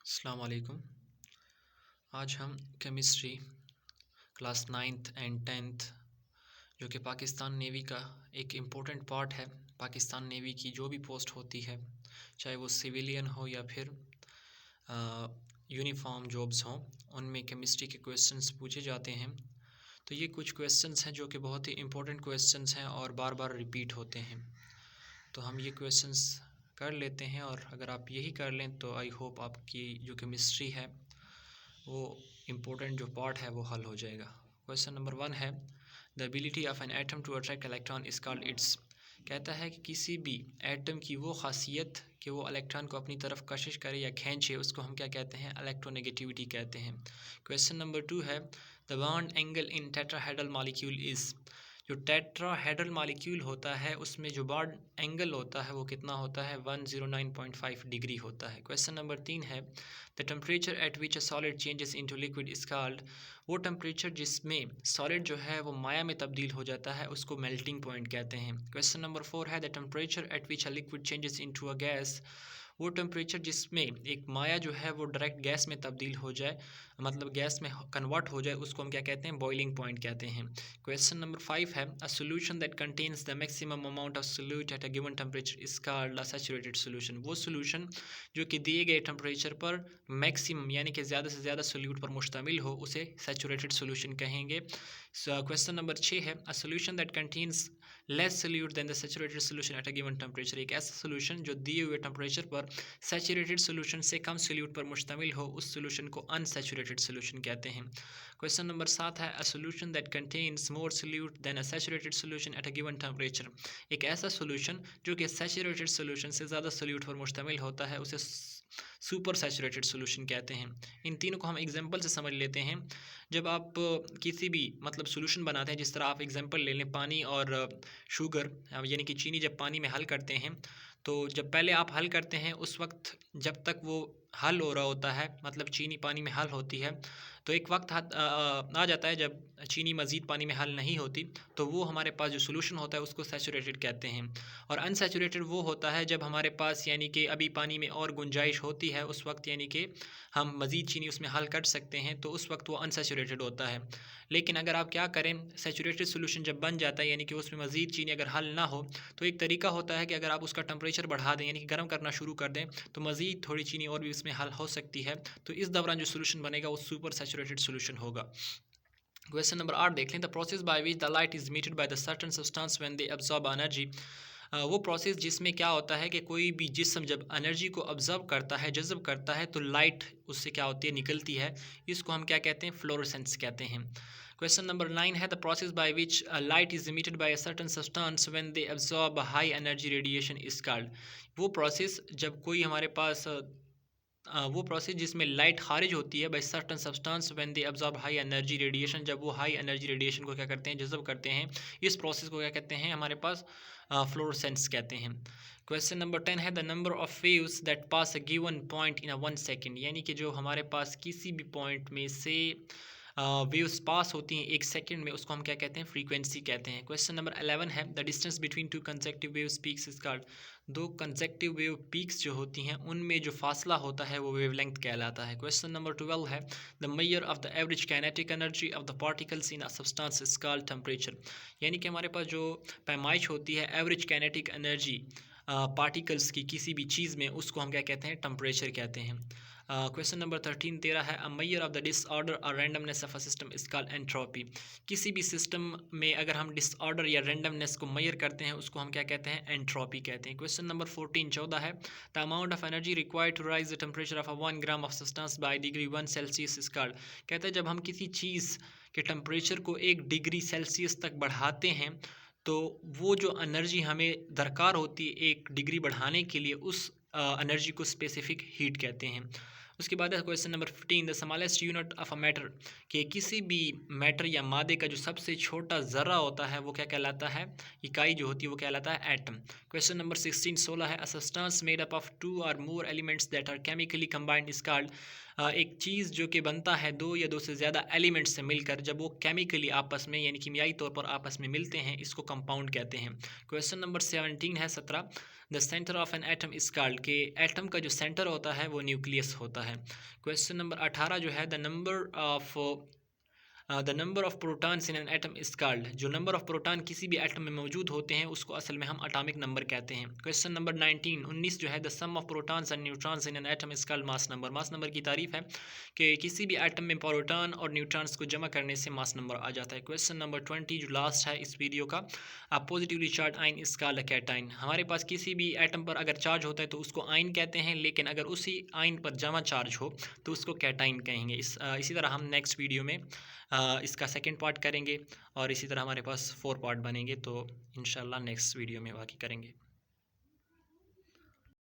अस्सलाम वालेकुम। आज हम chemistry class 9th and 10th जो कि पाकिस्तान नेवी का एक इम्पोर्टेंट पार्ट है। पाकिस्तान नेवी की जो भी पोस्ट होती है, चाहे वो सिविलियन हो या फिर यूनिफॉर्म जॉब्स हों, उनमें केमिस्ट्री के क्वेश्चंस पूछे जाते हैं। तो ये कुछ क्वेश्चंस हैं जो कि बहुत ही इम्पोर्टेंट क्वेश्चंस हैं और बार बार रिपीट होते हैं। तो हम ये क्वेश्चंस कर लेते हैं और अगर आप यही कर लें तो आई होप आपकी जो केमिस्ट्री है वो इम्पोर्टेंट जो पार्ट है वो हल हो जाएगा। क्वेश्चन नंबर 1 है the ability of an atom to attract electron is called its. कहता है कि किसी भी एटम की वो खासियत कि वो इलेक्ट्रॉन को अपनी तरफ कशिश करे या खींचे, उसको हम क्या कहते हैं? इलेक्ट्रोनेगेटिविटी कहते हैं। क्वेश्चन नंबर 2 है the bond angle in tetrahedral molecule is. जो टेट्राहेड्रल मॉलिक्यूल होता है उसमें जो बॉन्ड एंगल होता है वो कितना होता है? 109.5 डिग्री होता है। क्वेश्चन नंबर 3 है the temperature at which a solid changes into liquid is called. वो टेम्परेचर जिसमें सॉलिड जो है वो माया में तब्दील हो जाता है उसको मेल्टिंग पॉइंट कहते हैं। क्वेश्चन नंबर 4 है the temperature at which a liquid changes into a gas. वो टेम्परेचर जिसमें एक माया जो है वो डायरेक्ट गैस में तब्दील हो जाए, मतलब गैस में कन्वर्ट हो जाए, उसको हम क्या कहते हैं? बॉइलिंग पॉइंट कहते हैं। क्वेश्चन नंबर 5 है a solution that contains the maximum amount of solute eight a given temperature is called a saturated solution. वो सोल्यूशन जो कि दिए गए टेम्परेचर पर मैक्सिमम यानी कि ज़्यादा से ज़्यादा सोल्यूट पर मुश्तमिल हो उसे सैचुरेटेड सोल्यूशन कहेंगे। क्वेश्चन नंबर 6 है a solution that contains less solute than the saturated solution at a given temperature. एक ऐसा सोल्यूशन जो दिए हुए टेम्परेचर पर सैचुरेटेड सोल्यूशन से कम सोल्यूट पर मुश्तमिल हो, उस सोल्यूशन को अनसैचुरेटेड सोल्यूशन कहते हैं। क्वेश्चन नंबर 7 है a solution that contains more solute then a saturated solution at a given temperature. एक ऐसा सोल्यूशन जो कि सैचुरेटेड सोल्यूशन से ज़्यादा सोल्यूट पर मुश्तमिल होता है उसे सुपर सैचुरेटेड सोल्यूशन कहते हैं। इन तीनों को हम एग्जांपल से समझ लेते हैं। जब आप किसी भी मतलब सोल्यूशन बनाते हैं, जिस तरह आप एग्जांपल ले लें पानी और शुगर यानी कि चीनी, जब पानी में हल करते हैं तो जब पहले आप हल करते हैं उस वक्त जब तक वो हल हो रहा होता है, मतलब चीनी पानी में हल होती है, तो एक वक्त आ जाता है जब चीनी मज़ीद पानी में हल नहीं होती, तो वो हमारे पास जो सोल्यूशन होता है उसको सैचुरेटेड कहते हैं। और अनसैचुरेटेड वो होता है जब हमारे पास यानी कि अभी पानी में और गुंजाइश होती है, उस वक्त यानी कि हम मज़ीद चीनी उसमें हल कर सकते हैं, तो उस वक्त वो अनसैचुरेटेड होता है। लेकिन अगर आप क्या करें, सैचुरेटेड सोल्यूशन जब बन जाता है यानी कि उसमें मज़ीद चीनी अगर हल ना हो, तो एक तरीका होता है कि अगर आप उसका टेम्परेचर बढ़ा दें यानी कि गर्म करना शुरू कर दें, तो मज़ीद थोड़ी चीनी और भी उसमें हल हो सकती है। तो इस दौरान जो सोल्यूशन बनेगा वो सुपर सैचुरेटेड सोल्यूशन होगा। क्वेश्चन नंबर 8 देख लें the process by which the light is emitted by the certain substance when they absorb energy. वो प्रोसेस जिसमें क्या होता है कि कोई भी जिस्म जब एनर्जी को ऑब्जर्व करता है, जज़ब करता है, तो लाइट उससे क्या होती है? निकलती है। इसको हम क्या कहते हैं? फ्लोरोसेंस कहते हैं। क्वेश्चन नंबर 9 है the process by which light is emitted by a certain substance when they absorb high energy radiation is called. वो प्रोसेस जब कोई हमारे पास वो प्रोसेस जिसमें लाइट खारिज होती है by certain substance when they absorb high energy radiation, जब वो हाई एनर्जी रेडिएशन को क्या करते हैं? जज़ब करते हैं। इस प्रोसेस को क्या कहते हैं? हमारे पास फ्लोरोसेंस कहते हैं। क्वेश्चन नंबर 10 है the number of waves that pass a given point in a 1 second. यानी कि जो हमारे पास किसी भी पॉइंट में से वेव्स पास होती हैं 1 सेकेंड में, उसको हम क्या कहते हैं? फ्रीक्वेंसी कहते हैं। क्वेश्चन नंबर 11 है the distance between two consecutive waves peaks is called. दो कंसेक्टिव वेव पीक्स जो होती हैं उनमें जो फासला होता है वो वेवलेंथ कहलाता है। क्वेश्चन नंबर 12 है the major of the average kinetic energy of the particles in a substance is called temperature. यानी कि हमारे पास जो पैमाइश होती है एवरेज काइनेटिक एनर्जी पार्टिकल्स की किसी भी चीज़ में, उसको हम क्या कहते हैं? टेम्परेचर कहते हैं। क्वेश्चन नंबर 13 है a measure of the disorder और randomness of a system is called entropy. किसी भी सिस्टम में अगर हम डिसऑर्डर या रैंडमनेस को मेजर करते हैं उसको हम क्या कहते हैं? एंट्रोपी कहते हैं। क्वेश्चन नंबर 14 है the amount of energy required to raise the temperature of a 1 gram of substance by degree 1 Celsius is called. कहते हैं जब हम किसी चीज़ के टेम्परेचर को 1 डिग्री सेल्सियस तक बढ़ाते हैं तो वो जो एनर्जी हमें दरकार होती है 1 डिग्री बढ़ाने के लिए, उस एनर्जी को स्पेसिफिक हीट कहते हैं। उसके बाद है question number 15 the smallest unit of a matter, कि किसी भी मैटर या मादे का जो सबसे छोटा ज़रा होता है वो क्या कहलाता है? इकाई जो होती है वो कहलाता है एटम। क्वेश्चन नंबर 16 है a substance made up of 2 or more elements that are chemically combined is called. एक चीज़ जो कि बनता है 2 या 2 से ज़्यादा एलिमेंट्स से मिलकर, जब वो केमिकली आपस में यानी कीमियाई तौर पर आपस में मिलते हैं, इसको कंपाउंड कहते हैं। क्वेश्चन नंबर 17 है the centre of an atom is called, के एटम का जो सेंटर होता है वो न्यूक्लियस होता है। है। क्वेश्चन नंबर 18 जो है, the number of protons in an atom is called. जो नंबर ऑफ प्रोटॉन किसी भी एटम में मौजूद होते हैं उसको असल में हम एटॉमिक नंबर कहते हैं। क्वेश्चन नंबर 19 जो है, the sum of protons and neutrons in an atom is called mass number. Mass number की तारीफ है कि किसी भी एटम में प्रोटॉन और न्यूट्रॉन्स को जमा करने से मास नंबर आ जाता है। क्वेश्चन नंबर 20 जो लास्ट है इस वीडियो का, positively charge ion is called a cation. हमारे पास किसी भी एटम पर अगर चार्ज होता है तो उसको आयन कहते हैं, लेकिन अगर उसी आयन पर जमा चार्ज हो तो उसको कैटायन कहेंगे। इसी तरह हम नेक्स्ट वीडियो में इसका सेकंड पार्ट करेंगे और इसी तरह हमारे पास 4 पार्ट बनेंगे, तो इंशाल्लाह नेक्स्ट वीडियो में बाकी करेंगे।